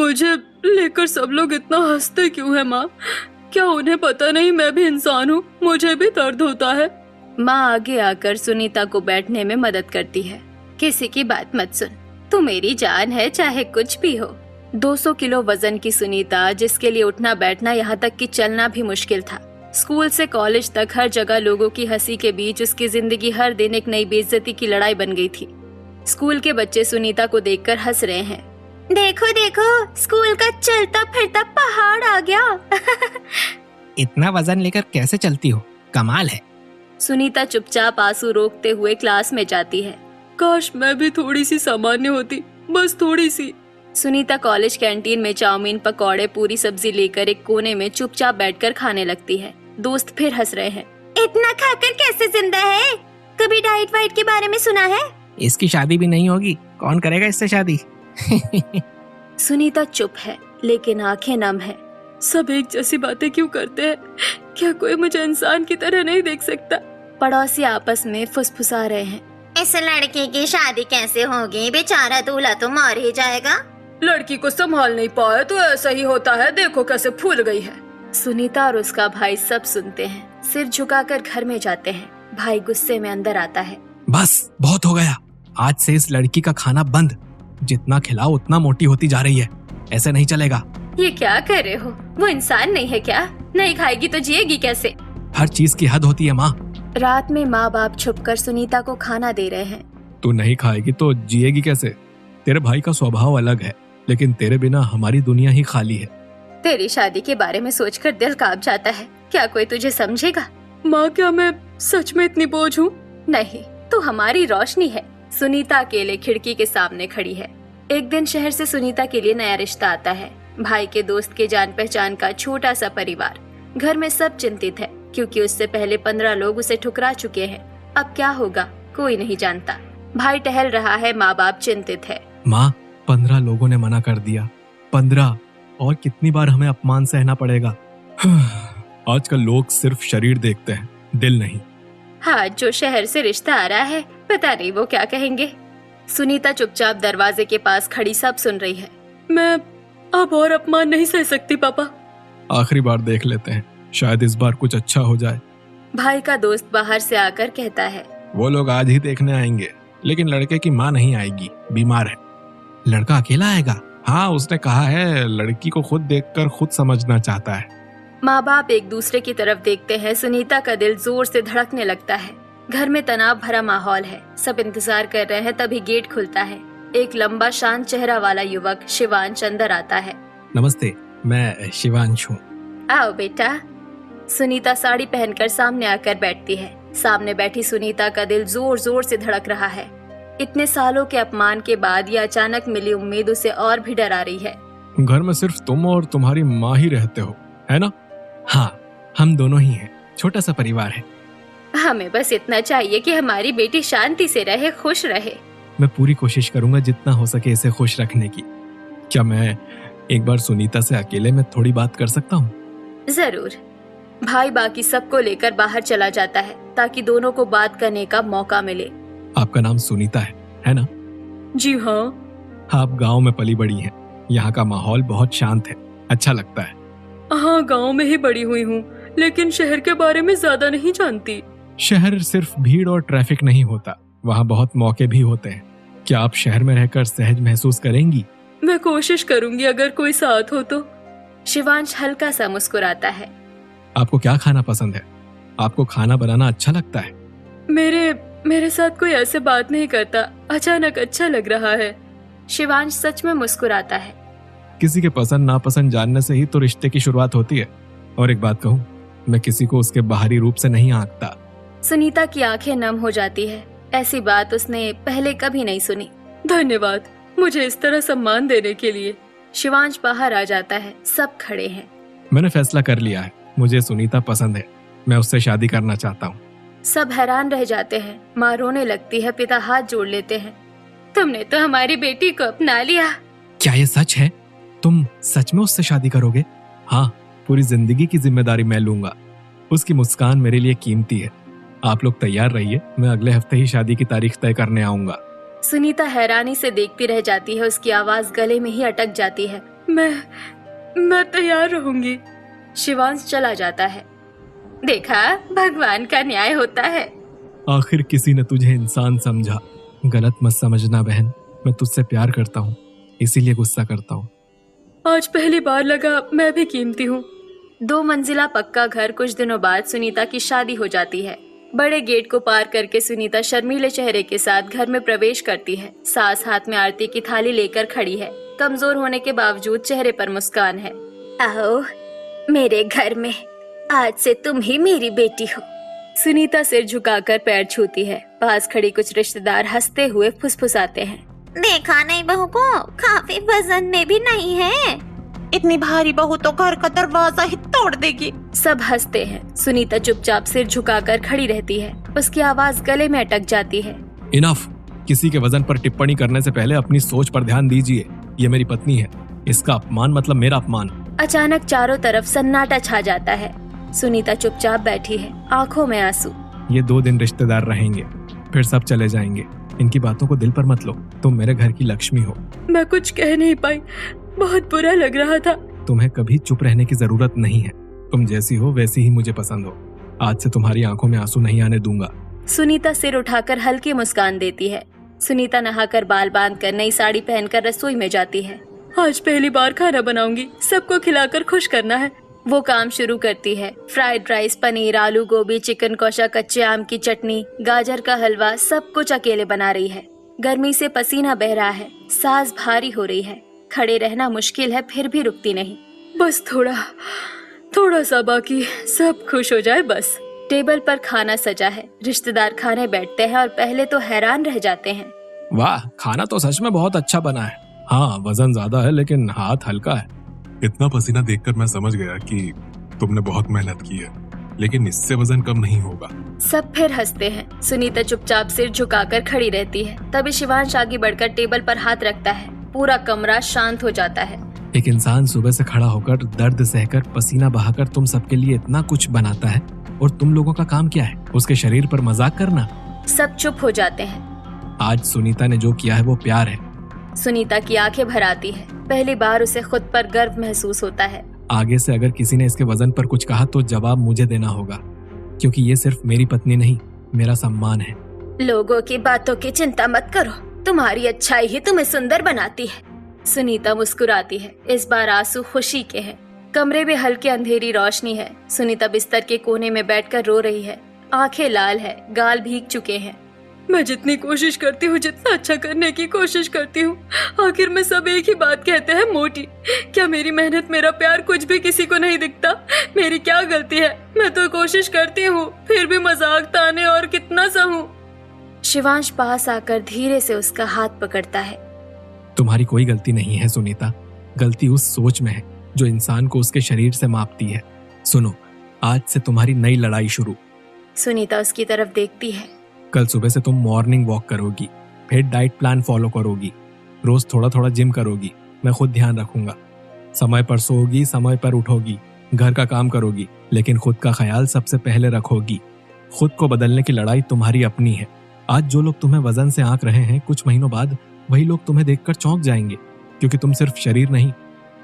मुझे लेकर सब लोग इतना हंसते क्यों है माँ? क्या उन्हें पता नहीं मैं भी इंसान हूँ, मुझे भी दर्द होता है। माँ आगे आकर सुनीता को बैठने में मदद करती है। किसी की बात मत सुन, तू मेरी जान है चाहे कुछ भी हो। 200 किलो वजन की सुनीता, जिसके लिए उठना बैठना यहाँ तक कि चलना भी मुश्किल था। स्कूल से कॉलेज तक हर जगह लोगों की हंसी के बीच उसकी जिंदगी हर दिन एक नई बेइज्जती की लड़ाई बन गई थी। स्कूल के बच्चे सुनीता को देखकर हंस रहे हैं। देखो देखो, स्कूल का चलता फिरता पहाड़ आ गया। इतना वजन लेकर कैसे चलती हो, कमाल है। सुनीता चुपचाप आंसू रोकते हुए क्लास में जाती है। काश मैं भी थोड़ी सी सामान्य होती, बस थोड़ी सी। सुनीता कॉलेज कैंटीन में चाउमीन, पकौड़े, पूरी सब्जी लेकर एक कोने में चुपचाप बैठकर खाने लगती है। दोस्त फिर हंस रहे हैं। इतना खाकर कैसे जिंदा है? कभी डाइट वाइट के बारे में सुना है? इसकी शादी भी नहीं होगी, कौन करेगा इससे शादी? सुनीता चुप है, लेकिन आंखें नम है। सब एक जैसी बातें क्यों करते हैं? क्या कोई मुझे इंसान की तरह नहीं देख सकता? पड़ोसी आपस में फुसफुसा रहे हैं। इस लड़की की शादी कैसे होगी? बेचारा दूल्हा तो मर ही जाएगा। लड़की को संभाल नहीं पाया तो ऐसा ही होता है, देखो कैसे फूल गई है। सुनीता और उसका भाई सब सुनते हैं, सिर झुकाकर घर में जाते हैं। भाई गुस्से में अंदर आता है। बस बहुत हो गया, आज से इस लड़की का खाना बंद। जितना खिलाओ उतना मोटी होती जा रही है, ऐसे नहीं चलेगा। ये क्या कर रहे हो? वो इंसान नहीं है क्या? नहीं खाएगी तो जिएगी कैसे? हर चीज की हद होती है माँ। रात में माँ बाप छुपकर सुनीता को खाना दे रहे हैं। तू नहीं खाएगी तो जिएगी कैसे? तेरे भाई का स्वभाव अलग है, लेकिन तेरे बिना हमारी दुनिया ही खाली है। तेरी शादी के बारे में सोचकर दिल कांप जाता है। क्या कोई तुझे समझेगा? माँ, क्या मैं सच में इतनी बोझ हूँ? नहीं, तू हमारी रोशनी है। सुनीता अकेले खिड़की के सामने खड़ी है। एक दिन शहर से सुनीता के लिए नया रिश्ता आता है। भाई के दोस्त के जान पहचान का छोटा सा परिवार। घर में सब चिंतित है, क्योंकि उससे पहले 15 लोग उसे ठुकरा चुके हैं। अब क्या होगा कोई नहीं जानता। भाई टहल रहा है, माँ बाप चिंतित है। माँ, 15 लोगों ने मना कर दिया। 15, और कितनी बार हमें अपमान सहना पड़ेगा? आजकल लोग सिर्फ शरीर देखते हैं, दिल नहीं। हाँ, जो शहर से रिश्ता आ रहा है, पता नहीं वो क्या कहेंगे। सुनीता चुपचाप दरवाजे के पास खड़ी सब सुन रही है। मैं अब और अपमान नहीं सह सकती पापा। आखिरी बार देख लेते हैं, शायद इस बार कुछ अच्छा हो जाए। भाई का दोस्त बाहर से आकर कहता है। वो लोग आज ही देखने आएंगे, लेकिन लड़के की माँ नहीं आएगी, बीमार है। लड़का अकेला आएगा? हाँ, उसने कहा है लड़की को खुद देखकर खुद समझना चाहता है। माँ बाप एक दूसरे की तरफ देखते हैं। सुनीता का दिल जोर से धड़कने लगता है। घर में तनाव भरा माहौल है। सब इंतजार कर रहे हैं, तभी गेट खुलता है। एक लंबा शांत चेहरा वाला युवक शिवांश अंदर आता है। नमस्ते, मैं शिवांश हूँ। आओ बेटा। सुनीता साड़ी पहनकर सामने आकर बैठती है। सामने बैठी सुनीता का दिल जोर जोर से धड़क रहा है। इतने सालों के अपमान के बाद ये अचानक मिली उम्मीद उसे और भी डरा रही है। घर में सिर्फ तुम और तुम्हारी माँ ही रहते हो, है ना? हाँ, हम दोनों ही हैं, छोटा सा परिवार है। हमें बस इतना चाहिए कि हमारी बेटी शांति से रहे, खुश रहे। मैं पूरी कोशिश करूंगा जितना हो सके इसे खुश रखने की। क्या मैं एक बार सुनीता से अकेले में थोड़ी बात कर सकता हूँ? जरूर। भाई बाकी सबको लेकर बाहर चला जाता है, ताकि दोनों को बात करने का मौका मिले। आपका नाम सुनीता है ना? जी हाँ। आप गांव में पली बड़ी हैं। यहाँ का माहौल बहुत शांत है, अच्छा लगता है। हाँ, गांव में ही बड़ी हुई हूँ, लेकिन शहर के बारे में ज्यादा नहीं जानती। शहर सिर्फ भीड़ और ट्रैफिक नहीं होता, वहाँ बहुत मौके भी होते हैं। क्या आप शहर में रहकर सहज महसूस करेंगी? मैं कोशिश करूंगी, अगर कोई साथ हो तो। शिवांश हल्का सा मुस्कुराता है। आपको क्या खाना पसंद है? आपको खाना बनाना अच्छा लगता है? मेरे साथ कोई ऐसे बात नहीं करता, अचानक अच्छा लग रहा है। शिवांश सच में मुस्कुराता है। किसी के पसंद नापसंद जानने से ही तो रिश्ते की शुरुआत होती है। और एक बात कहूँ, मैं किसी को उसके बाहरी रूप से नहीं आंकता। सुनीता की आंखें नम हो जाती है। ऐसी बात उसने पहले कभी नहीं सुनी। धन्यवाद मुझे इस तरह सम्मान देने के लिए। शिवांश बाहर आ जाता है। सब खड़े हैं। मैंने फैसला कर लिया है, मुझे सुनीता पसंद है। मैं उससे शादी करना चाहता हूँ। सब हैरान रह जाते हैं। माँ रोने लगती है, पिता हाथ जोड़ लेते हैं। तुमने तो हमारी बेटी को अपना लिया। क्या ये सच है? तुम सच में उससे शादी करोगे? हाँ, पूरी जिंदगी की जिम्मेदारी मैं लूंगा। उसकी मुस्कान मेरे लिए कीमती है। आप लोग तैयार रहिए, मैं अगले हफ्ते ही शादी की तारीख तय करने आऊंगा। सुनीता हैरानी से देखती रह जाती है। उसकी आवाज गले में ही अटक जाती है। मैं तैयार रहूंगी। शिवांश चला जाता है। देखा, भगवान का न्याय होता है। आखिर किसी ने तुझे इंसान समझा। गलत मत समझना बहन, मैं तुझसे प्यार करता हूँ, इसीलिए गुस्सा करता हूँ। आज पहली बार लगा मैं भी कीमती हूँ। 2 मंजिला पक्का घर। कुछ दिनों बाद सुनीता की शादी हो जाती है। बड़े गेट को पार करके सुनीता शर्मीले चेहरे के साथ घर में प्रवेश करती है। सास हाथ में आरती की थाली लेकर खड़ी है। कमजोर होने के बावजूद चेहरे पर मुस्कान है। आओ मेरे घर में, आज से तुम ही मेरी बेटी हो। सुनीता सिर झुकाकर पैर छूती है। पास खड़ी कुछ रिश्तेदार हंसते हुए फुसफुसाते हैं। देखा नहीं बहू को, काफी वजन में भी नहीं है। इतनी भारी बहू तो घर का दरवाजा ही तोड़ देगी। सब हंसते हैं। सुनीता चुपचाप सिर झुकाकर खड़ी रहती है। उसकी आवाज गले में अटक जाती है। इनफ। किसी के वजन पर टिप्पणी करने से पहले अपनी सोच पर ध्यान दीजिए। ये मेरी पत्नी है, इसका अपमान मतलब मेरा अपमान। अचानक चारों तरफ सन्नाटा छा जाता है। सुनीता चुपचाप बैठी है, आंखों में आंसू। ये 2 दिन रिश्तेदार रहेंगे, फिर सब चले जाएंगे। इनकी बातों को दिल पर मत लो, तुम मेरे घर की लक्ष्मी हो। मैं कुछ कह नहीं पाई, बहुत बुरा लग रहा था। तुम्हें कभी चुप रहने की जरूरत नहीं है। तुम जैसी हो वैसी ही मुझे पसंद हो। आज से तुम्हारी आंखों में आंसू नहीं आने दूंगा। सुनीता सिर उठाकर हल्की मुस्कान देती है। सुनीता नहाकर बाल बांधकर नई साड़ी पहनकर रसोई में जाती है। आज पहली बार खाना बनाऊंगी, सबको खिलाकर खुश करना है। वो काम शुरू करती है। फ्राइड राइस, पनीर, आलू गोभी, चिकन कौशा, कच्चे आम की चटनी, गाजर का हलवा, सब कुछ अकेले बना रही है। गर्मी से पसीना बह रहा है, सांस भारी हो रही है। खड़े रहना मुश्किल है, फिर भी रुकती नहीं। बस थोड़ा सा बाकी, सब खुश हो जाए बस। टेबल पर खाना सजा है। रिश्तेदार खाने बैठते हैं और पहले तो हैरान रह जाते हैं। वाह, खाना तो सच में बहुत अच्छा बना है। हाँ, वजन ज्यादा है लेकिन हाथ हल्का है। इतना पसीना देखकर मैं समझ गया कि तुमने बहुत मेहनत की है, लेकिन इससे वजन कम नहीं होगा। सब फिर हंसते हैं। सुनीता चुपचाप सिर झुकाकर खड़ी रहती है। तभी शिवांश आगे बढ़कर टेबल पर हाथ रखता है। पूरा कमरा शांत हो जाता है। एक इंसान सुबह से खड़ा होकर, दर्द सहकर, पसीना बहाकर तुम सबके लिए इतना कुछ बनाता है, और तुम लोगों का काम क्या है? उसके शरीर पर मजाक करना। सब चुप हो जाते हैं। आज सुनीता ने जो किया है वो प्यार है। सुनीता की आंखें भर आती है। पहली बार उसे खुद पर गर्व महसूस होता है। आगे से अगर किसी ने इसके वजन पर कुछ कहा तो जवाब मुझे देना होगा, क्योंकि ये सिर्फ मेरी पत्नी नहीं, मेरा सम्मान है। लोगों की बातों की चिंता मत करो, तुम्हारी अच्छाई ही तुम्हें सुंदर बनाती है। सुनीता मुस्कुराती है। इस बार आंसू खुशी के हैं। कमरे में हल्की अंधेरी रोशनी है। सुनीता बिस्तर के कोने में बैठकर रो रही है। आंखें लाल है, गाल भीग चुके हैं। मैं जितनी कोशिश करती हूँ, जितना अच्छा करने की कोशिश करती हूँ, आखिर में सब एक ही बात कहते हैं, मोटी। क्या मेरी मेहनत, मेरा प्यार कुछ भी किसी को नहीं दिखता? मेरी क्या गलती है? मैं तो कोशिश करती हूँ, फिर भी मजाक ताने और कितना सहूं। शिवांश पास आकर धीरे से उसका हाथ पकड़ता है। तुम्हारी कोई गलती नहीं है सुनीता, गलती उस सोच में है जो इंसान को उसके शरीर से मापती है। सुनो, आज से तुम्हारी नई लड़ाई शुरू। सुनीता उसकी तरफ देखती है। कल सुबह से तुम मॉर्निंग वॉक करोगी, फिर डाइट प्लान फॉलो करोगी, रोज थोड़ा थोड़ा जिम करोगी, मैं खुद ध्यान रखूंगा। समय पर सोओगी, समय पर उठोगी, घर का काम करोगी, लेकिन खुद का ख्याल सबसे पहले रखोगी। खुद को बदलने की लड़ाई तुम्हारी अपनी है। आज जो लोग तुम्हें वजन से आंक रहे हैं, कुछ महीनों बाद वही लोग तुम्हें देखकर चौंक जाएंगे, क्योंकि तुम सिर्फ शरीर नहीं,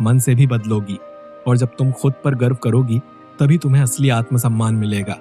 मन से भी बदलोगी। और जब तुम खुद पर गर्व करोगी, तभी तुम्हें असली आत्मसम्मान मिलेगा।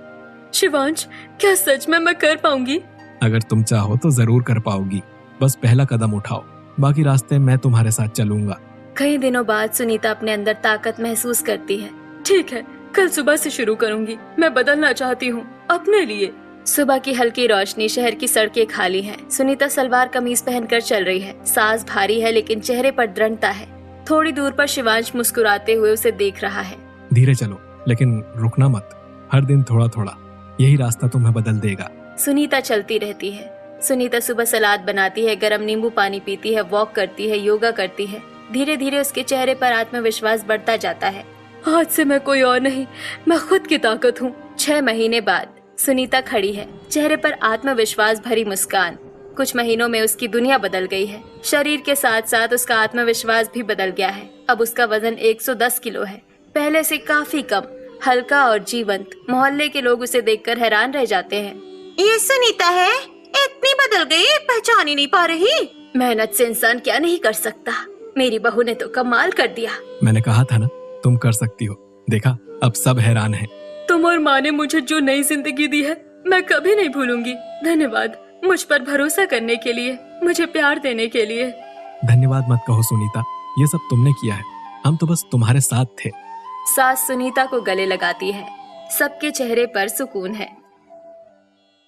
शिवांश, क्या सच में मैं कर पाऊंगी? अगर तुम चाहो तो जरूर कर पाओगी, बस पहला कदम उठाओ, बाकी रास्ते मैं तुम्हारे साथ चलूंगा। कई दिनों बाद सुनीता अपने अंदर ताकत महसूस करती है। ठीक है, कल सुबह से शुरू करूंगी। मैं बदलना चाहती हूँ, अपने लिए। सुबह की हल्की रोशनी, शहर की सड़कें खाली हैं। सुनीता सलवार कमीज पहनकर चल रही है। सांस भारी है लेकिन चेहरे पर दृढ़ता है। थोड़ी दूर पर शिवांश मुस्कुराते हुए उसे देख रहा है। धीरे चलो, लेकिन रुकना मत। हर दिन थोड़ा थोड़ा, यही रास्ता तुम्हें बदल देगा। सुनीता चलती रहती है। सुनीता सुबह सलाद बनाती है, गर्म नींबू पानी पीती है, वॉक करती है, योगा करती है। धीरे धीरे उसके चेहरे पर आत्मविश्वास बढ़ता जाता है। आज से मैं कोई और नहीं, मैं खुद की ताकत हूँ। 6 महीने बाद सुनीता खड़ी है, चेहरे पर आत्मविश्वास भरी मुस्कान। कुछ महीनों में उसकी दुनिया बदल गई है। शरीर के साथ साथ उसका आत्मविश्वास भी बदल गया है। अब उसका वजन 110 किलो है, पहले से काफी कम, हल्का और जीवंत। मोहल्ले के लोग उसे देखकर हैरान रह जाते हैं। ये सुनीता है? इतनी बदल गई, पहचान ही नहीं पा रही। मेहनत से इंसान क्या नहीं कर सकता। मेरी बहू ने तो कमाल कर दिया। मैंने कहा था ना तुम कर सकती हो। देखा, अब सब हैरान हैं। तुम और माँ ने मुझे जो नई जिंदगी दी है मैं कभी नहीं भूलूंगी। धन्यवाद मुझ पर भरोसा करने के लिए, मुझे प्यार देने के लिए। धन्यवाद मत कहो सुनीता, ये सब तुमने किया है, हम तो बस तुम्हारे साथ थे। सास सुनीता को गले लगाती है। सबके चेहरे पर सुकून है।